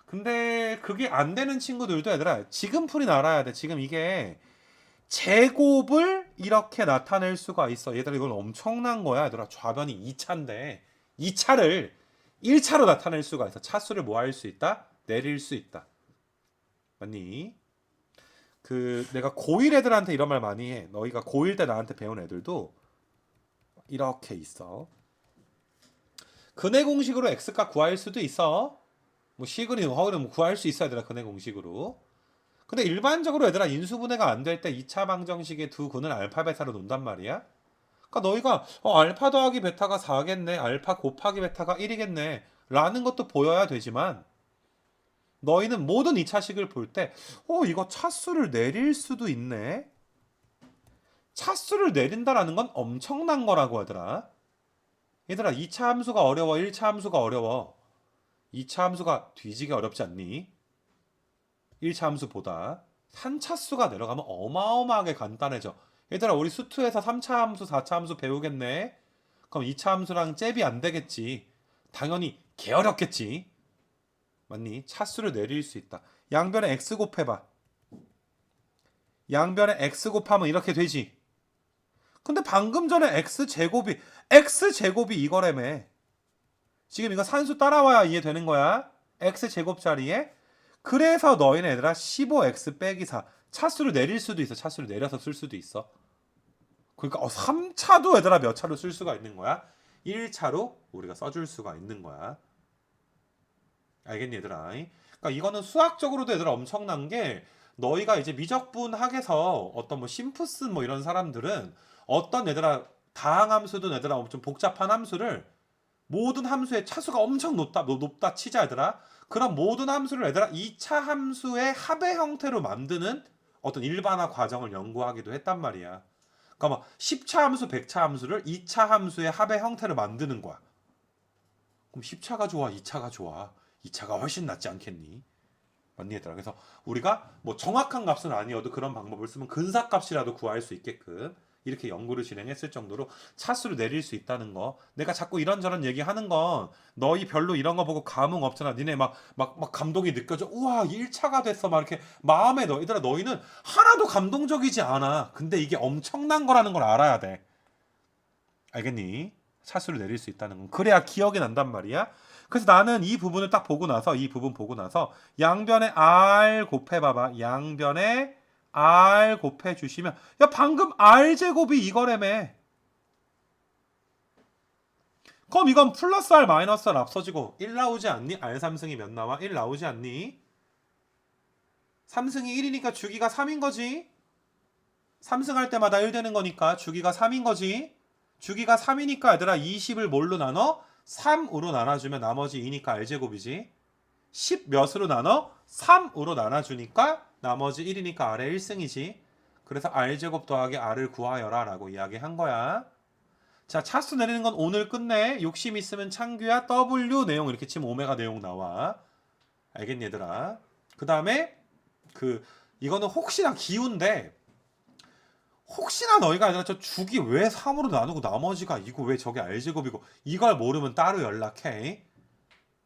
근데 그게 안 되는 친구들도 얘들아 지금 풀이 알아야 돼. 지금 이게 제곱을 이렇게 나타낼 수가 있어. 얘들아 이건 엄청난 거야. 얘들아 좌변이 2차인데 2차를 1차로 나타낼 수가 있어. 차수를 뭐 할 수 있다? 내릴 수 있다. 맞니? 그 내가 고1 애들한테 이런 말 많이 해. 너희가 고1 때 나한테 배운 애들도 이렇게 있어. 근해 공식으로 x값 구할 수도 있어. 뭐 시그리 허그리 뭐 구할 수 있어 얘들아 근해 공식으로. 근데 일반적으로 얘들아 인수분해가 안 될 때 2차 방정식의 두 근을 알파 베타로 놓는단 말이야. 그러니까 너희가 알파 더하기 베타가 4겠네. 알파 곱하기 베타가 1이겠네. 라는 것도 보여야 되지만 너희는 모든 2차식을 볼 때 이거 차수를 내릴 수도 있네. 차수를 내린다라는 건 엄청난 거라고 하더라. 얘들아 2차 함수가 어려워 1차 함수가 어려워. 2차 함수가 뒤지게 어렵지 않니? 1차 함수보다 산차수가 내려가면 어마어마하게 간단해져. 얘들아 우리 수투에서 3차 함수 4차 함수 배우겠네. 그럼 2차 함수랑 잽이 안 되겠지. 당연히 개어렵겠지. 맞니? 차수를 내릴 수 있다. 양변에 x 곱해봐. 양변에 x 곱하면 이렇게 되지. 근데 방금 전에 x 제곱이 이거라며. 지금 이거 산수 따라와야 이해되는 거야. x제곱 자리에. 그래서 너희는 얘들아 15x 빼기 4. 차수를 내릴 수도 있어. 차수를 내려서 쓸 수도 있어. 그러니까 3차도 얘들아 몇 차로 쓸 수가 있는 거야? 1차로 우리가 써줄 수가 있는 거야. 알겠니 얘들아? 그러니까 이거는 수학적으로도 얘들아 엄청난 게 너희가 이제 미적분학에서 어떤 뭐 심프스 뭐 이런 사람들은 어떤 얘들아 다항함수든 얘들아 좀 복잡한 함수를 모든 함수의 차수가 엄청 높다 치자 얘들아. 그럼 모든 함수를 얘들아 2차 함수의 합의 형태로 만드는 어떤 일반화 과정을 연구하기도 했단 말이야. 그러니까 막 10차 함수, 100차 함수를 2차 함수의 합의 형태로 만드는 거야. 그럼 10차가 좋아, 2차가 좋아. 2차가 훨씬 낫지 않겠니? 맞니 얘들아? 그래서 우리가 뭐 정확한 값은 아니어도 그런 방법을 쓰면 근사값이라도 구할 수 있게끔 이렇게 연구를 진행했을 정도로 차수를 내릴 수 있다는 거. 내가 자꾸 이런저런 얘기하는 건 너희 별로 이런 거 보고 감흥 없잖아. 니네 막 감동이 느껴져. 우와 1차가 됐어. 막 이렇게 마음에 얘들아 너희는 하나도 감동적이지 않아. 근데 이게 엄청난 거라는 걸 알아야 돼. 알겠니? 차수를 내릴 수 있다는 건. 그래야 기억이 난단 말이야. 그래서 나는 이 부분을 딱 보고 나서 이 부분 보고 나서 양변에 r 곱해봐봐. 양변에 r 곱해주시면 야 방금 r 제곱이 이거라며. 그럼 이건 플러스 r 마이너스 r 앞서지고 1 나오지 않니? r 3승이 몇 나와? 1 나오지 않니? 3승이 1이니까 주기가 3인 거지. 3승할 때마다 1 되는 거니까 주기가 3인 거지. 주기가 3이니까 얘들아 20을 뭘로 나눠? 3으로 나눠주면 나머지 2니까 r제곱이지. 10 몇으로 나눠? 3으로 나눠주니까 나머지 1이니까 r의 1승이지. 그래서 r제곱 더하기 r을 구하여라 라고 이야기한 거야. 자, 차수 내리는 건 오늘 끝내. 욕심 있으면 창규야 W 내용 이렇게 치면 오메가 내용 나와. 알겠니 얘들아? 그 다음에 이거는 혹시나 기운데 혹시나 너희가 아니라 저 주기 왜 3으로 나누고 나머지가 이거 왜 저게 r제곱이고 이걸 모르면 따로 연락해.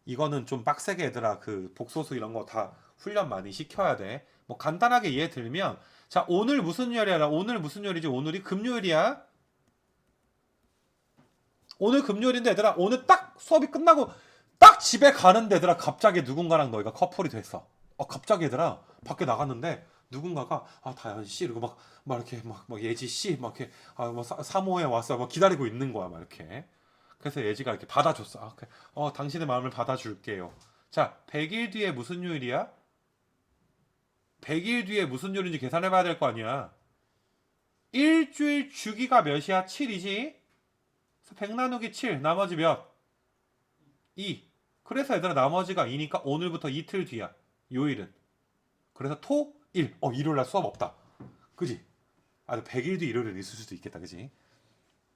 이거는 좀 빡세게 얘들아 복소수 이런 거 다 훈련 많이 시켜야 돼. 뭐 간단하게 이해 들면 자 오늘 무슨 요일이야? 오늘 무슨 요일이지? 오늘이 금요일이야. 오늘 금요일인데 얘들아 오늘 딱 수업이 끝나고 딱 집에 가는데 얘들아 갑자기 누군가랑 너희가 커플이 됐어. 갑자기 얘들아 밖에 나갔는데 누군가가 다현 씨 이러고 막 이렇게 막 예지 씨 막 이렇게 뭐 사모에 왔어 막 기다리고 있는 거야 막 이렇게. 그래서 예지가 이렇게 받아줬어. 당신의 마음을 받아줄게요. 자 100일 뒤에 무슨 요일이야? 100일 뒤에 무슨 요일인지 계산해봐야 될 거 아니야. 일주일 주기가 몇이야? 7이지? 100 나누기 7 나머지 몇? 2. 그래서 얘들아 나머지가 2니까 오늘부터 이틀 뒤야. 요일은. 그래서 토, 일. 일요일날 수업 없다. 그지? 100일 뒤 일요일은 있을 수도 있겠다. 그지?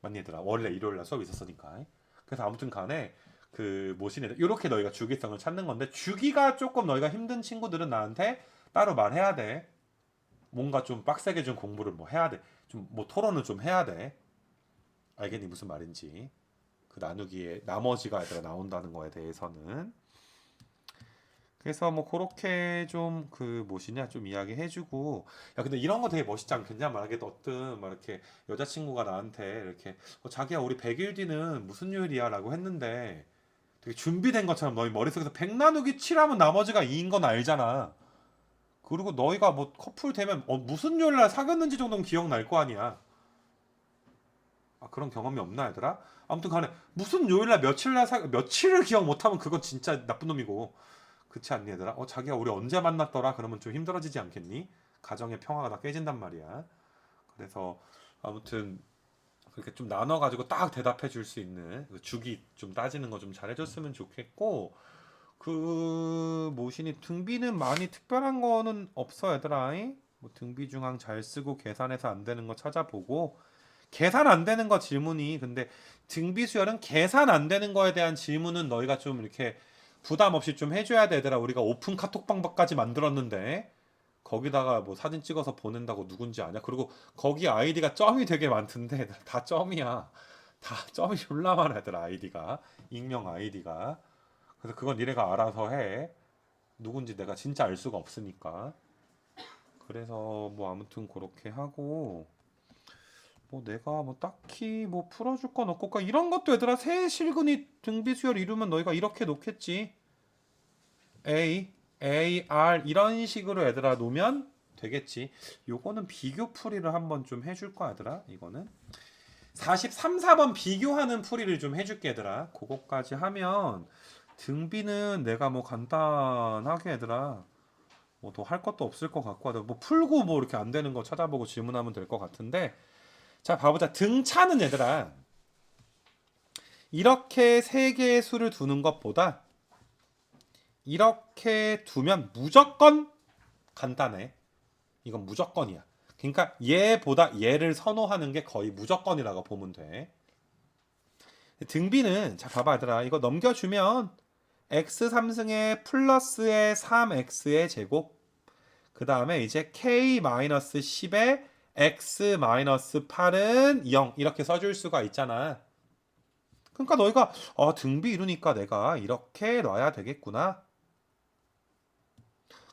맞니 얘들아? 원래 일요일날 수업 있었으니까. 그래서 아무튼 간에 모신 애들 이렇게 너희가 주기성을 찾는 건데 주기가 조금 너희가 힘든 친구들은 나한테 따로 말해야 돼. 뭔가 좀 빡세게 좀 공부를 뭐 해야 돼. 좀 뭐 토론을 좀 해야 돼. 알겠니 무슨 말인지. 나누기에 나머지가 얘들아 나온다는 거에 대해서는. 그래서 뭐 그렇게 좀 좀 이야기해주고 야 근데 이런 거 되게 멋있지 않겠냐? 만약에 어떤 막 이렇게 여자친구가 나한테 이렇게 자기야 우리 100일 뒤는 무슨 요일이야? 라고 했는데 되게 준비된 것처럼 너희 머릿속에서 100 나누기 7하면 나머지가 2인 건 알잖아. 그리고 너희가 뭐 커플 되면 무슨 요일날 사귀었는지 정도는 기억날 거 아니야. 그런 경험이 없나 얘들아? 아무튼 간에 무슨 요일날 며칠을 기억 못하면 그건 진짜 나쁜 놈이고 그렇지 않니 얘들아? 자기야 우리 언제 만났더라? 그러면 좀 힘들어지지 않겠니? 가정의 평화가 다 깨진단 말이야. 그래서 아무튼 그렇게 좀 나눠가지고 딱 대답해 줄 수 있는 주기 좀 따지는 거 좀 잘해줬으면 좋겠고 모신이 등비는 많이 특별한 거는 없어 얘들아. 뭐 등비 중항 잘 쓰고 계산해서 안 되는 거 찾아보고 계산 안 되는 거 질문이 근데 등비 수열은 계산 안 되는 거에 대한 질문은 너희가 좀 이렇게 부담 없이 좀 해줘야 되더라. 우리가 오픈 카톡 방법까지 만들었는데 거기다가 뭐 사진 찍어서 보낸다고 누군지 아냐? 그리고 거기 아이디가 점이 되게 많던데 다 점이야. 다 점이 졸라 많아 얘들아 아이디가. 익명 아이디가. 그래서 그건 니네가 알아서 해. 누군지 내가 진짜 알 수가 없으니까. 그래서 뭐 아무튼 그렇게 하고 뭐 내가 뭐 딱히 뭐 풀어줄 건 없고 그러니까 이런 것도 얘들아 세 실근이 등비 수열 이루면 너희가 이렇게 놓겠지. A, A, R 이런 식으로 얘들아 놓으면 되겠지. 요거는 비교 풀이를 한번 좀 해줄 거야 얘들아. 이거는 43, 4번 비교하는 풀이를 좀 해줄게 얘들아. 그거까지 하면 등비는 내가 뭐 간단하게 얘들아 뭐 더 할 것도 없을 것 같고 뭐 풀고 뭐 이렇게 안 되는 거 찾아보고 질문하면 될 것 같은데 자 봐보자. 등차는 얘들아 이렇게 세 개의 수를 두는 것보다 이렇게 두면 무조건 간단해. 이건 무조건이야. 그러니까 얘보다 얘를 선호하는 게 거의 무조건이라고 보면 돼. 등비는 자 봐봐 얘들아 이거 넘겨주면 x 3승에 플러스의 3x의 제곱 그 다음에 이제 k-10에 x-8은 0 이렇게 써줄 수가 있잖아. 그러니까 너희가 등비 이루니까 내가 이렇게 놔야 되겠구나.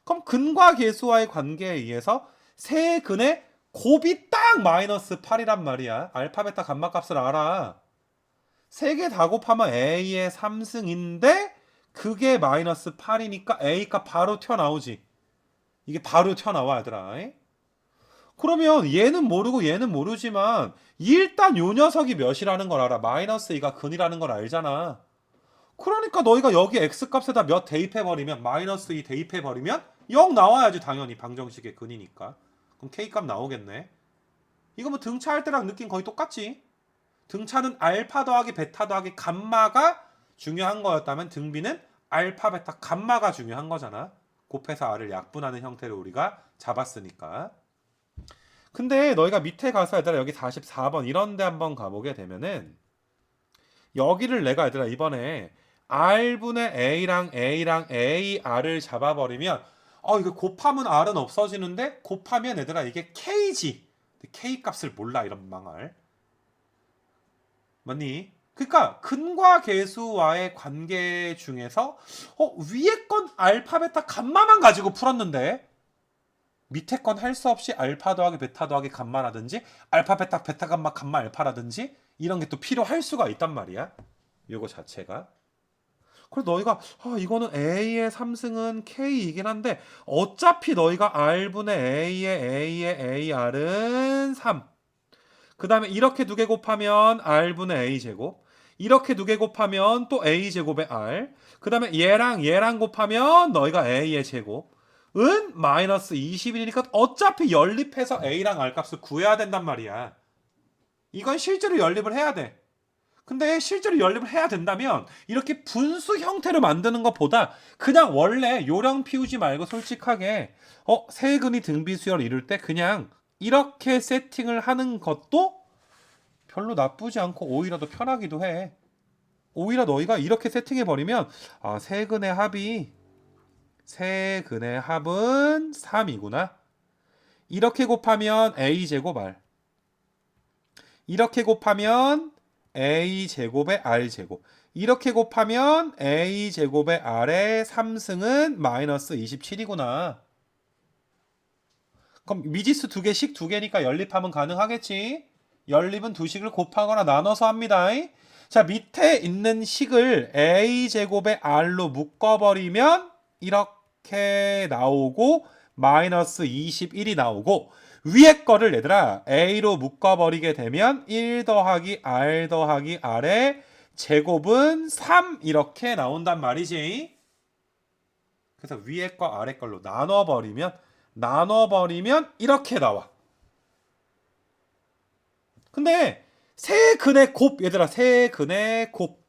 그럼 근과 계수와의 관계에 의해서 세 근의 곱이 딱 마이너스 8이란 말이야. 알파, 베타, 감마 값을 알아. 세 개 다 곱하면 a의 3승인데 그게 마이너스 8이니까 a 값 바로 튀어나오지. 이게 바로 튀어나와 얘들아. 그러면 얘는 모르고 얘는 모르지만 일단 요 녀석이 몇이라는 걸 알아. 마이너스 2가 근이라는 걸 알잖아. 그러니까 너희가 여기 x값에다 몇 대입해버리면 마이너스 2 대입해버리면 0 나와야지 당연히 방정식의 근이니까. 그럼 k값 나오겠네. 이거 뭐 등차할 때랑 느낌 거의 똑같지. 등차는 알파 더하기 베타 더하기 감마가 중요한 거였다면 등비는 알파 베타 감마가 중요한 거잖아. 곱해서 r을 약분하는 형태로 우리가 잡았으니까. 근데 너희가 밑에 가서 얘들아 여기 44번 이런 데 한번 가보게 되면은 여기를 내가 얘들아 이번에 r분의 a랑 a랑 ar을 잡아버리면 이거 곱하면 r은 없어지는데 곱하면 얘들아 이게 k지. k 값을 몰라 이런 망할. 맞니? 그러니까 근과 계수와의 관계 중에서 위에 건 알파 베타 감마만 가지고 풀었는데 밑에 건 할 수 없이 알파 더하기 베타 더하기 감마라든지 알파 베타 베타 감마 감마 알파라든지 이런 게 또 필요할 수가 있단 말이야. 요거 자체가. 그래서 너희가 이거는 A의 3승은 K이긴 한데 어차피 너희가 R분의 A의 AR은 3. 그 다음에 이렇게 두 개 곱하면 R분의 A 제곱. 이렇게 두 개 곱하면 또 A 제곱의 R. 그 다음에 얘랑 곱하면 너희가 A의 제곱. 은 마이너스 21이니까 어차피 연립해서 A랑 R 값을 구해야 된단 말이야. 이건 실제로 연립을 해야 돼. 근데 실제로 연립을 해야 된다면 이렇게 분수 형태로 만드는 것보다 그냥 원래 요령 피우지 말고 솔직하게 세근이 등비수열 이룰 때 그냥 이렇게 세팅을 하는 것도 별로 나쁘지 않고 오히려 더 편하기도 해. 오히려 너희가 이렇게 세팅해 버리면 세근의 합은 3이구나. 이렇게 곱하면 a제곱 r. 이렇게 곱하면 a제곱의 r제곱. 이렇게 곱하면 a제곱의 r의 3승은 마이너스 27이구나. 그럼 미지수 두 개씩 두 개니까 연립하면 가능하겠지. 연립은 두 식을 곱하거나 나눠서 합니다. 자, 밑에 있는 식을 a제곱의 r로 묶어버리면 이렇게 나오고 마이너스 21이 나오고 위에 거를 얘들아 a로 묶어버리게 되면 1 더하기 r 더하기 r의 제곱은 3 이렇게 나온단 말이지. 그래서 위에 거 아래 걸로 나눠버리면 이렇게 나와. 근데 세 근의 곱 얘들아 세 근의 곱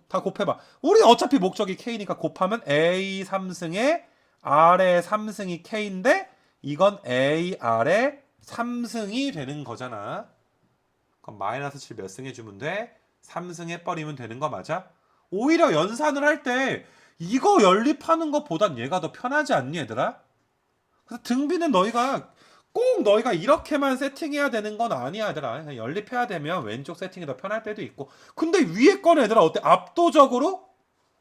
다 곱해봐. 우리 어차피 목적이 K니까 곱하면 A 3승에 R의 3승이 K인데 이건 A, R의 3승이 되는 거잖아. 그럼 마이너스 7 몇 승 해주면 돼? 3승 해버리면 되는 거 맞아? 오히려 연산을 할 때 이거 연립하는 것보단 얘가 더 편하지 않니 얘들아? 그래서 등비는 꼭 너희가 이렇게만 세팅해야 되는 건 아니야 얘들아. 그냥 연립해야 되면 왼쪽 세팅이 더 편할 때도 있고. 근데 위에 거는 얘들아 어때? 압도적으로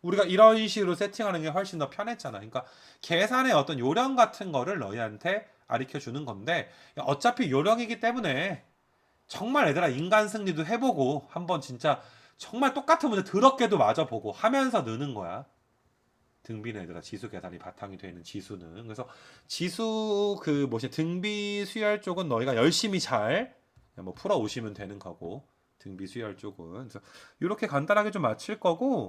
우리가 이런 식으로 세팅하는 게 훨씬 더 편했잖아. 그러니까 계산의 어떤 요령 같은 거를 너희한테 가르쳐 주는 건데 어차피 요령이기 때문에 정말 얘들아 인간 승리도 해보고 한번 진짜 정말 똑같은 문제 더럽게도 맞아보고 하면서 느는 거야. 등비는 얘들아 지수 계산이 바탕이 되는 지수는. 그래서 지수 그 뭐지 등비 수열 쪽은 너희가 열심히 잘 뭐 풀어 오시면 되는 거고 등비 수열 쪽은. 그래서 이렇게 간단하게 좀 마칠 거고